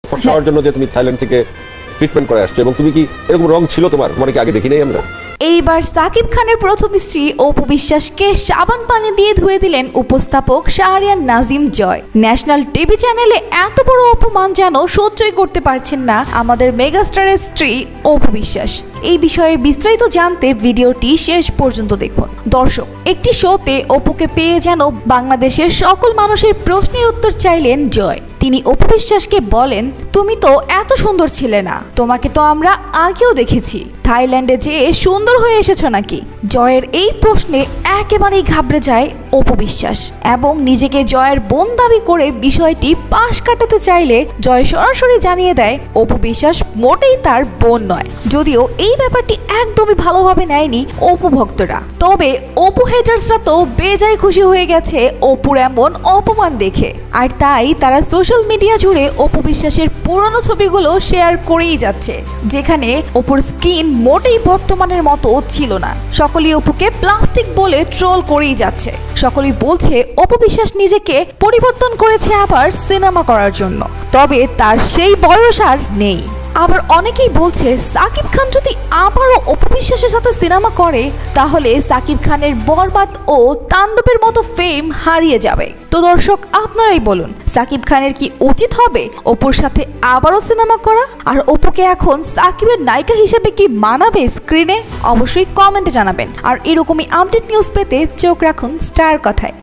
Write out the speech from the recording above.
ফর্সা হওয়ার জন্য যে তুমি থাইল্যান্ড থেকে ট্রিটমেন্ট করে আসছো, এবং তুমি কি এরকম রং ছিল তোমার কি আগে দেখি নাই আমরা? এইবার সাকিব খানের প্রথম স্ত্রী অপু বিশ্বাসকে সাবান পানি দিয়ে ধুয়ে দিলেন উপস্থাপক শাহরিয়ার নাজিম জয়। ন্যাশনাল টিভি চ্যানেলে এত বড় অপমান যেন সহ্যই করতে পারছেন না আমাদের মেগাস্টারের স্ত্রী অপু বিশ্বাস। এই বিষয়ে বিস্তারিত জানতে ভিডিওটি শেষ পর্যন্ত দেখুন। দর্শক, একটি শোতে অপুকে পেয়ে যেন বাংলাদেশের সকল মানুষের প্রশ্নের উত্তর চাইলেন জয়। তিনি অপু বিশ্বাসকে বলেন, তুমি তো এত সুন্দর ছিলে না, তোমাকে তো আমরা আগেও দেখেছি, থাইল্যান্ডে যেয়ে সুন্দর হয়ে এসেছো নাকি? জয়ের এই প্রশ্নে একেবারেই ঘাবড়ে যায় অপু বিশ্বাস এবং নিজেকে জয়ের বোন দাবি করে বিষয়টি পাশ কাটাতে চাইলে জয় সরাসরি জানিয়ে দেয় অপু বিশ্বাস মোটেই তার বোন নয়। যদিও এই ব্যাপারটি একদমই ভালোভাবে নেয়নি অপু ভক্তরা, তবে অপু হেটার্সরা তো বেজায় খুশি হয়ে গেছে অপুর এমন অপমান দেখে, আর তাই তারা সোশ্যাল মিডিয়া জুড়ে অপু বিশ্বাসের পুরনো ছবিগুলো শেয়ার করেই যাচ্ছে, যেখানে অপুর স্কিন মোটেই বর্তমানের মতো ছিল না। সকলেই অপুকে প্লাস্টিক বলে ট্রোল করেই যাচ্ছে। সকলেই বলছে অপু বিশ্বাস নিজেকে পরিবর্তন করেছে আবার সিনেমা করার জন্য, তবে তার সেই বয়স আর নেই। আবার অনেকেই বলছে সাকিব খান যদি আবারও অপু বিশ্বাসের সাথে সিনেমা করে তাহলে সাকিব খানের বরবাদ ও তাণ্ডবের মতো ফেম হারিয়ে যাবে। তো দর্শক, আপনারাই বলুন, সাকিব খানের কি উচিত হবে অপুর সাথে আবারও সিনেমা করা? আর অপুকে এখন সাকিবের নায়িকা হিসেবে কি মানাবে স্ক্রিনে? অবশ্যই কমেন্টে জানাবেন। আর এরকমই আপডেট নিউজ পেতে চোখ রাখুন স্টার কথায়।